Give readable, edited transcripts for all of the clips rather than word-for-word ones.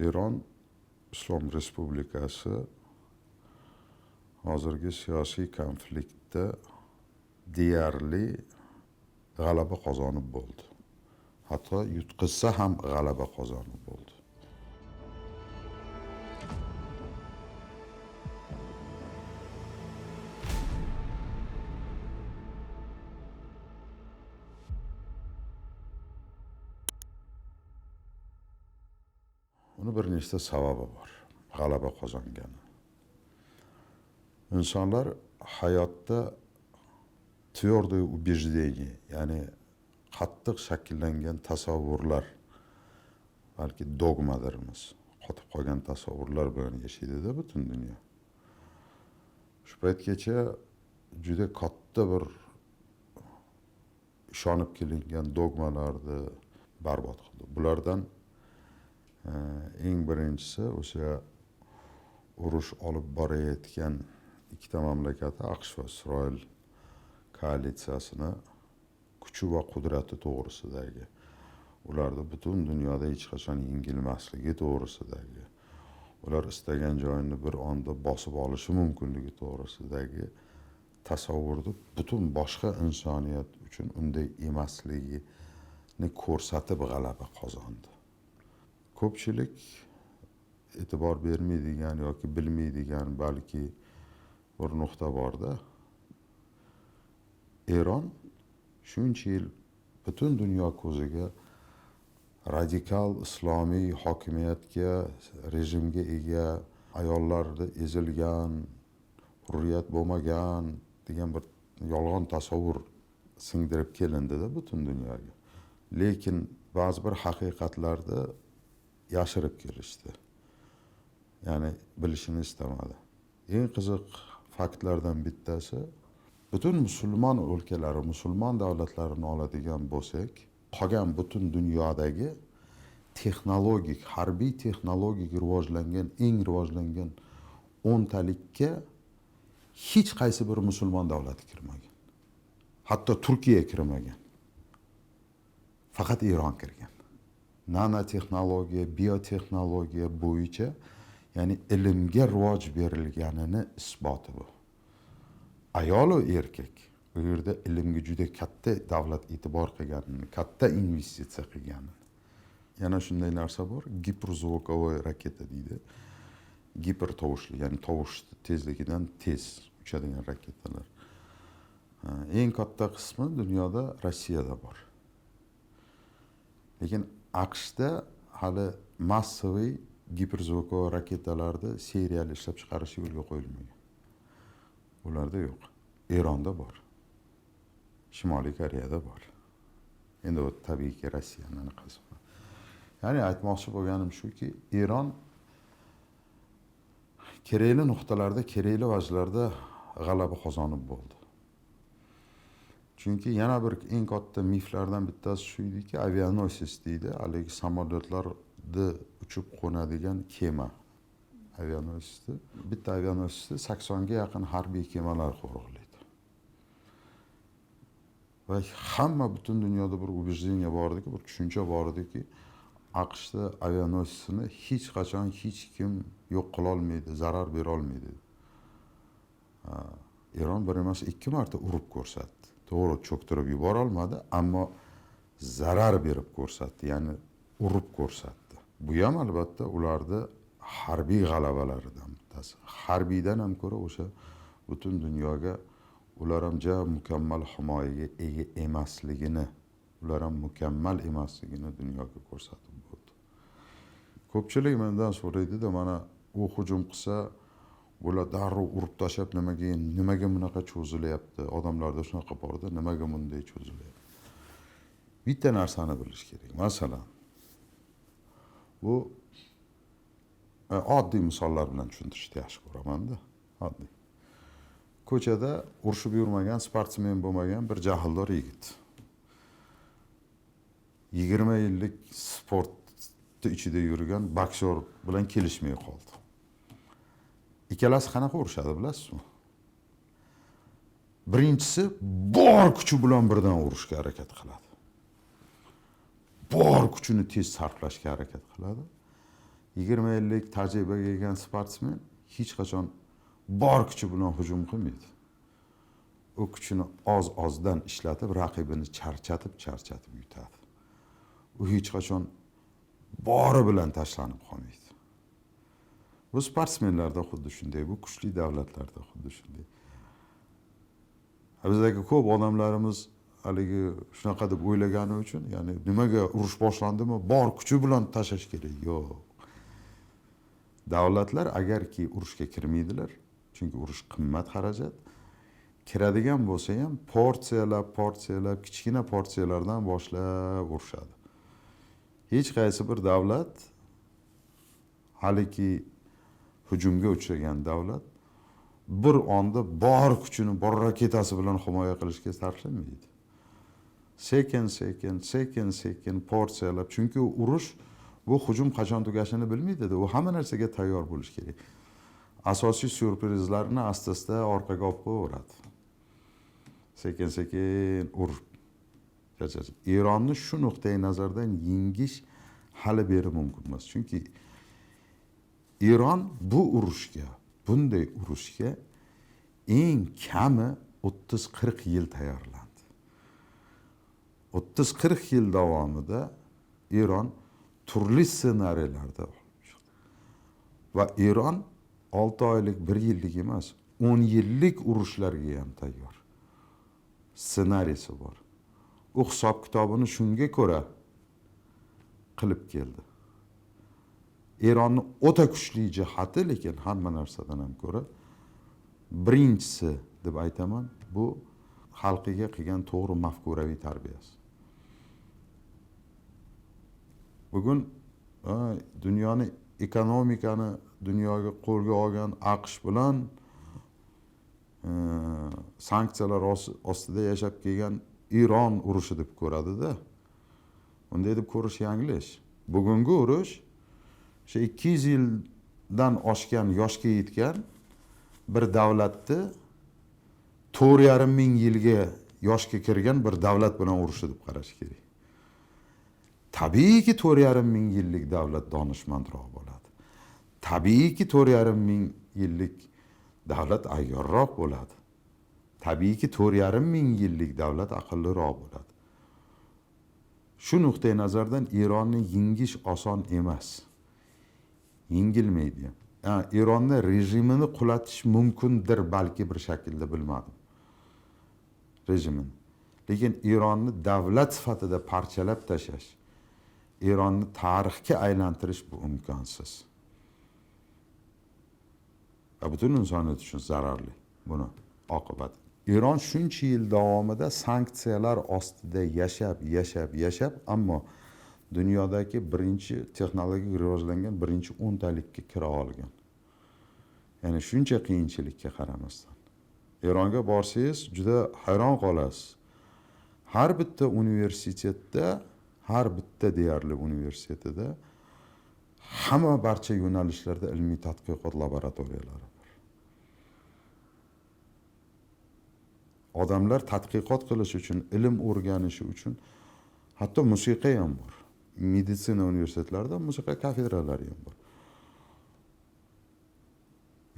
Eron Islom Respublikasi hozirgi siyosiy konfliktda deyarli g'alaba qozonib bo'ldi. Hatto yutqizsa ham g'alaba qozonib bo'ldi. Uni bir nechta sababi bor g'alaba qozongani. İnsanlar hayotda tвердое убеждение, ya'ni qattiq shakllangan tasavvurlar, balki dogmadirmiz, qotib qolgan tasavvurlar bilan yashaydi-da butun dunyo. Shu paytgacha juda katta bir ishonib kelingan dogmalarni barbod qildi. Bulardan eng birinchisi o'sha urush olib borayotgan ikkita mamlakat AQSh va Isroil koalitsiyasini kuchi va qudrati to'g'risidagi, ularni butun dunyoda hech qachon yengilmasligi to'g'risidagi, ular istagan joyini bir onda bosib olishi mumkinligi to'g'risidagi tasavvurni butun boshqa insoniyat uchun unday emasligini ko'rsatib g'alaba qozondi. Ko'pchilik e'tibor bermaydigan yoki bilmaydigan balki bir nuqta borda, Eron shuncha yil butun dunyo ko'ziga radikal islomiy hokimiyatga, rejimga ega, ayollarda ezilgan, hurriyat bo'lmagan degan bir yolg'on tasavvur singdirib kelindi-da butun dunyoga. Lekin ba'zi bir haqiqatlarni yashirib kelishdi. Ya'ni bilishini istamadi. Eng qiziq faktlardan bittasi, butun musulmon o'lkalari, musulmon davlatlarini oladigan bo'lsak, qolgan butun dunyodagi texnologik, harbiy texnologik eng rivojlangan 10 talikka hech qaysi bir musulmon davlati kirmagan. Hatto Turkiya kirmagan. Faqat Eron kirgan. Nanotexnologiya, biotexnologiya bo'yicha, ya'ni ilmga rivoj berilganini isboti bu. Ayol va erkak bu yerda ilmga juda katta davlat e'tibor qilganini, katta investitsiya qilganini. Yana shunday narsa bor, giperzvukovой raketa deydi. Giper tovushli, ya'ni tovush tezligidan tez uchadigan raketalar. Eng katta qismi dunyoda Rossiyada bor. Lekin AQShda hali massaviy giperzvukovой raketalarni seriyali ishlab chiqarish yo'lga qo'yilmagan. Ularda yo'q. Eronda bor. Shimoliy Koreyada bor. Endi u tabiiyki Rossiyaning qismi. Ya'ni aytmoqchi bo'lganim shuki, Eron kerakli nuqtalarda, kerakli vajlarda g'alaba qozonib bo'ldi. Chunki yana bir eng katta miflardan bittasi shu ediki, avianosis deydi, haligi samolyotlarni uchib qo'nadigan kema. Avianosisni, bitta avianosisni 80 ga yaqin harbiy kemalar qo'riqlaydi. Va hamma butun dunyoda bir убеждение bor ediki, bir tushuncha bor ediki, AQShda avianosisini hech qachon hech kim yo'q qila olmaydi, zarar bera olmaydi. Eron bir emas, 2 marta urib ko'rsatdi. To'g'ri, cho'ktirib yubora olmadi, ammo zarar berib ko'rsatdi, ya'ni urib ko'rsatdi. Bu ham albatta ularda harbiy g'alabalaridan bittasi. Harbiydan ham ko'ra o'sha butun dunyoga ular ham mukammal himoyaga ega emasligini, ular ham mukammal emasligini dunyoga ko'rsatib bo'ldi. Ko'pchilik mendan so'raydi-da, mana u hujum qilsa, bular darrov urib tashlab nimaga bunaqa cho'zilyapti? Odamlarda shunaqa bor-da, nimaga bunday cho'zilyapti? Bitta narsani bilish kerak. Masalan, bu oddiy misollar bilan tushuntirishni yaxshi ko'raman-da. Oddiy. Ko'chada urushib yurmagan, sportsmen bo'lmagan bir jahldor yigit. 20 yillik sportni ichida yurgan boksyor bilan kelishmay qoldi. Ikkalasi qanaqa urushadi bilasizmi? Birinchisi bor kuchi bilan birdan urushga harakat qiladi. Bor kuchini tez sarflashga harakat qiladi. 20 yillik tajribaga ega sportsmen hech qachon bor kuchi bilan hujum qilmaydi. O kuchini ozdan ishlatib, raqibini charchatib yutadi. U hech qachon bori bilan tashlanib qolmaydi. Bu sportsmenlarda xuddi shunday, bu kuchli davlatlarda xuddi shunday. Bizdagi ko'p odamlarimiz haligi shunaqa deb o'ylagani uchun, ya'ni nimaga urush boshlandimi, bor kuchi bilan tashlash kerak. Yo'q. Davlatlar agarki urushga kirmaydilar, chunki urush qimmat xarajat, kiradigan bo'lsa ham porsiyalab, kichkina porsiyalardan boshlab urushadi. Hech qaysi bir davlat haliki hujumga uchragan davlat bir onda bor kuchini, bor raketasi bilan himoya qilishga sarflamaydi. Sekin porsiyalab, chunki urush bu hujum qachon tugashini bilmaydi. U hamma narsaga tayyor bo'lish kerak. Asosiy syurprizlarni asta-asta orqaga olib qo'yaveradi. Sekin urib. Eronni shu nuqtai nazardan yengish hali beri mumkin emas. Chunki Eron bu urushga, bunday urushga eng kami 30-40 yil tayyorlandi. 30-40 yil davomida Eron turli ssenariylarda va Eron 6 oylik, 1 yillik emas, 10 yillik urushlarga ham tayyor. Ssenariysi bor. U hisob kitobini shunga ko'ra qilib keldi. Eronni o'ta kuchli jihati, lekin hamma narsadan ham ko'ra birinchisi deb aytaman, bu xalqiga qilgan to'g'ri mafkuraviy tarbiyasi. Bugun dunyoni ekonomikani dunyoga qo'lga olgan AQSh bilan sanksiyalar ostida yashab kelgan Eron urushi deb ko'radi-da. Bunday deb ko'rish yanglish. Bugungi urush o'sha 200 yildan oshgan yoshga yetgan bir davlatni 4,5 ming yilga yoshga kirgan bir davlat bilan urushi deb qarash kerak. Tabiiyki 4,5 ming yillik davlat donishmandroq bo'ladi. Tabiiyki 4,5 ming yillik davlat ayyorroq bo'ladi. Tabiiyki 4,5 ming yillik davlat aqlliroq bo'ladi. Shu nuqtai nazardan Eronni yengish oson emas. Yengilmaydi. Eronni rejimini qulatish mumkindir balki bir shaklda, bilmadim. Rejimini. Lekin Eronni davlat sifatida parchalab tashlash, Eronni tarixga aylantirish bu imkonsiz. Va butun insoniyat uchun zararli buni oqibati. Eron shuncha yil davomida sanksiyalar ostida yashab, ammo dunyodagi birinchi texnologik rivojlangan birinchi 10talikka kira olgan. Ya'ni shuncha qiyinchilikka qaramasdan. Eronga borsangiz juda hayron qolasiz. Har bitta universitetda, har bitta deyarli universitetida hamma barcha yo'nalishlarda ilmiy tadqiqot laboratoriyalari bor. Odamlar tadqiqot qilish uchun, ilm o'rganishi uchun, hatto musiqa ham bor. Meditsina universitetlarida musiqa kafedralari ham bor.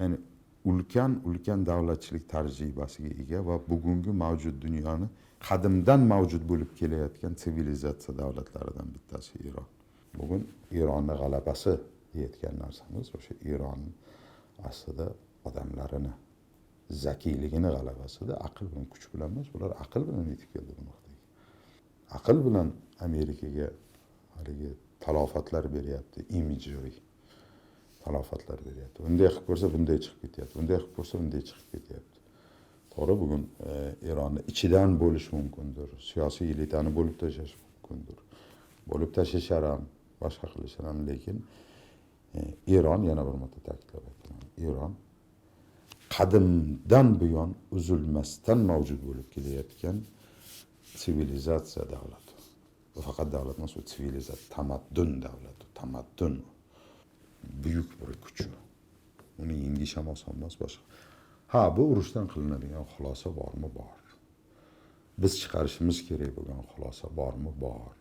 Ya'ni ulkan davlatchilik tajribasiga ega va bugungi mavjud dunyoni qadimdan mavjud bo'lib kelayotgan sivilizatsiya davlatlaridan bittasi Eron. Bugun Eronni g'alabasi deyotgan narsamiz o'sha Eron aslida odamlarini zakiyligini g'alabasida, aql bilan, kuch bilan emas, bular aql bilan yetib keldi bu nuqtaga. Aql bilan Amerikaga haligi talofatlar beryapti, imijyoy talofatlar beryapti. Bunday qilib ko'rsa bunday chiqib ketyapti, bunday qilib ko'rsa bunday chiqib ketyapti. To'g'ri, bugun Eronni ichidan bo'lish mumkindir, siyosiy elitani bo'lib tashlash mumkindir. Bo'lib tashlashar ham, boshqa qilishar ham, lekin Eron, yana bir marta ta'kidlab aytaman, Eron qadimdan buyon uzilmasdan mavjud bo'lib kelayotgan sivilizatsiya davlati. Bu faqat davlat emas, u sivilizatsiya, tamaddun davlati, tamaddun. Buyuk bir kuch. Uni yengish ham oson emas boshqa. Ha, bu urushdan qilinadigan xulosa bormi? Bor. Biz chiqarishimiz kerak bo'lgan xulosa bormi? Bor.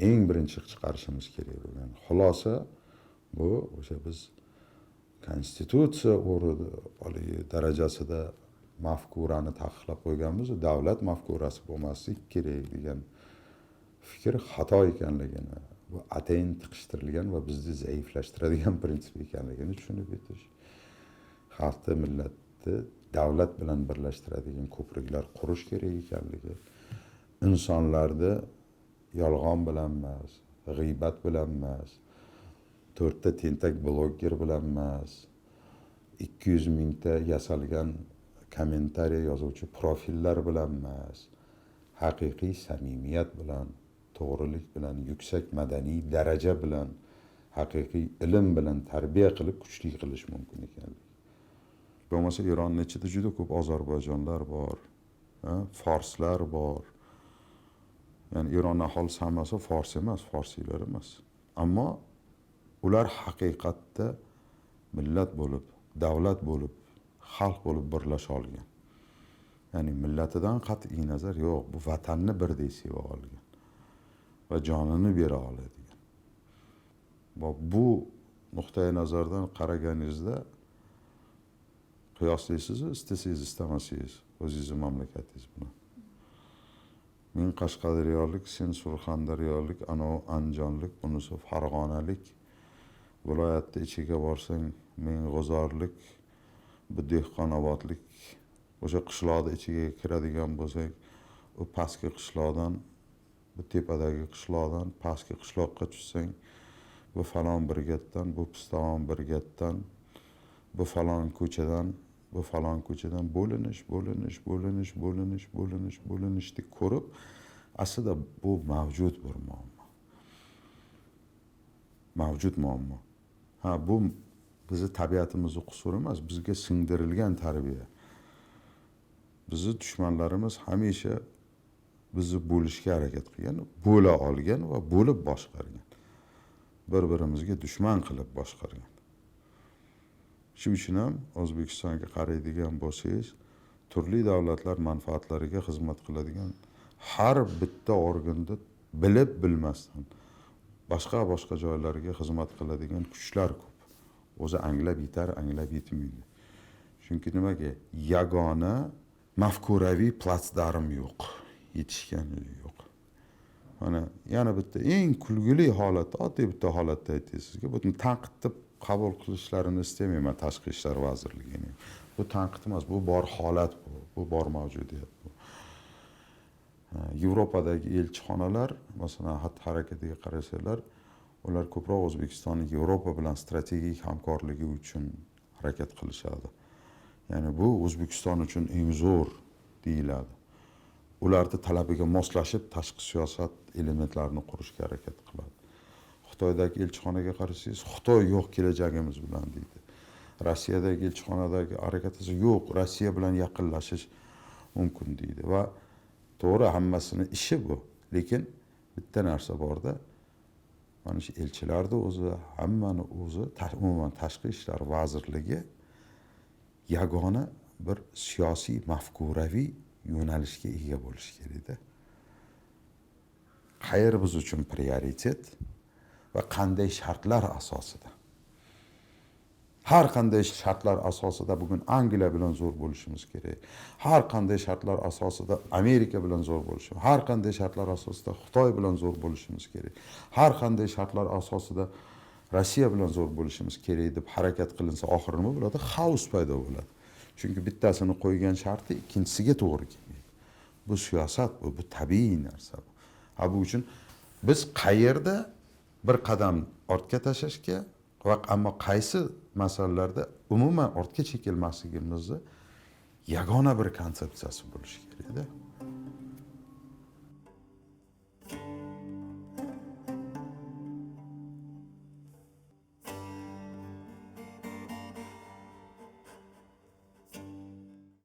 Eng birinchi chiqarishimiz kerak bo'lgan xulosa Bu o'sha biz konstitutsiya darajasida mafkurani taqiqlab qo'yganmiz, davlat mafkurasi bo'lmasligi kerak degan fikr xato ekanligini, bu atayin tiqishtirilgan va bizni zaiflashtiradigan prinsip ekanligini tushunib yetish. Xalqni, millatni davlat bilan birlashtiradigan ko'priklar qurish kerak ekanligi, insonlarni yolg'on bilan emas, g'iybat bilan emas, 4 ta tentak bloger bilan emas, 200 mingta yasalgan kommentariy yozuvchi profillar bilan emas, haqiqiy samimiyat bilan, to'g'rilik bilan, yuksak madaniy daraja bilan, haqiqiy ilm bilan tarbiya qilib kuchli qilish mumkin ekanligi. Bo'lmasa Eronning ichida juda ko'p ozarbayjonlar bor, forslar bor. Ya'ni Eron aholisi hammasi fors emas, forsiylar emas. Ammo ular haqiqatda millat bo'lib, davlat bo'lib, xalq bo'lib birlasha olgan. Ya'ni millatidan qat'iy nazar yo'q, bu vatanni birdek seva olgan va jonini bera oladigan. Bu nuqtai nazardan qaraganingizda qiyoslaysiz, istasangiz istamasangiz o'zingizni mamlakatingiz bilan. Men Qashqadaryolik, sen Surxondaryolik, anovi Andijonlik, bunisi Farg'onalik, viloyatni ichiga borsang, men G'uzorlik, bu Dehqonobodlik, o'sha qishloqni ichiga kiradigan bo'lsak, u pastki qishloqdan, bu tepadagi qishloqdan, pastki qishloqqa tushsang, bu falon brigaddan, bu pistamon brigaddan, bu falon ko'chadan, bu falon ko'chadan bo'linishni ko'rib, aslida bu mavjud bir muammo. Mavjud muammo. Bu bizni tabiatimizning qusuri emas, bizga singdirilgan tarbiya. Bizni dushmanlarimiz hamisha bizni bo'lishga harakat qilgan, bo'la olgan va bo'lib boshqargan. Bir-birimizga dushman qilib boshqargan. Shuning uchun ham O'zbekistonga qaraydigan bo'lsangiz, turli davlatlar manfaatlariga xizmat qiladigan har bitta organda bilib bilmasdan boshqa joylarga xizmat qiladigan kuchlar ko'p. O'zi anglab yetar, anglab yetmaydi. Chunki nimaga? Yagona mafkuraviy platsdarm yo'q, yetishgani yo'q. Mana yana bitta eng kulgili holat, oddiy bitta holatda aytaysizga, butun tanqidni qabul qilishlarini istayman tashqi ishlar vazirligining. Bu tanqid emas, bu bor holat, bu bor mavjudiyat bu. Yevropadagi elchixonalar, masalan, xatti-harakatiga qarasanglar, ular ko'proq O'zbekistonning Yevropa bilan strategik hamkorligi uchun harakat qilishadi. Ya'ni bu O'zbekiston uchun eng zo'r deyiladi. Ularning talabiga moslashib tashqi siyosat elementlarini qurishga harakat qiladi. Xitoydagi elchixonaga qarasangiz, Xitoy yo'q kelajagimiz bilan deydi. Rossiyadagi elchixonadagi harakatisi yo'q, Rossiya bilan yaqinlashish mumkin deydi va to'g'ri, hammasini ishi bu. Lekin bitta narsa borda, mana shu elchilarning o'zi, hammani o'zi, umuman tashqi ishlar vazirligi yagona bir siyosiy mafkuraviy yo'nalishga ega bo'lishi kerak-da. Qayer biz uchun prioritet va qanday shartlar asosida? Har qanday shartlar asosida bugun Angliya bilan zo'r bo'lishimiz kerak. Har qanday shartlar asosida Amerika bilan zo'r bo'lishimiz, har qanday shartlar asosida Xitoy bilan zo'r bo'lishimiz kerak. Har qanday shartlar asosida Rossiya bilan zo'r bo'lishimiz kerak deb harakat qilinsa, oxiri nima bo'ladi? Xaos paydo bo'ladi. Chunki bittasini qo'ygan sharti ikkinchisiga to'g'ri kelmaydi. Bu siyosat, bu tabiiy narsa. Bu uchun biz qayerda bir qadam ortga tashlashga va ammo qaysi masalalarda umuman ortga chekilmasligimizni yagona bir konsepsiyasi bo'lishi kerak-da.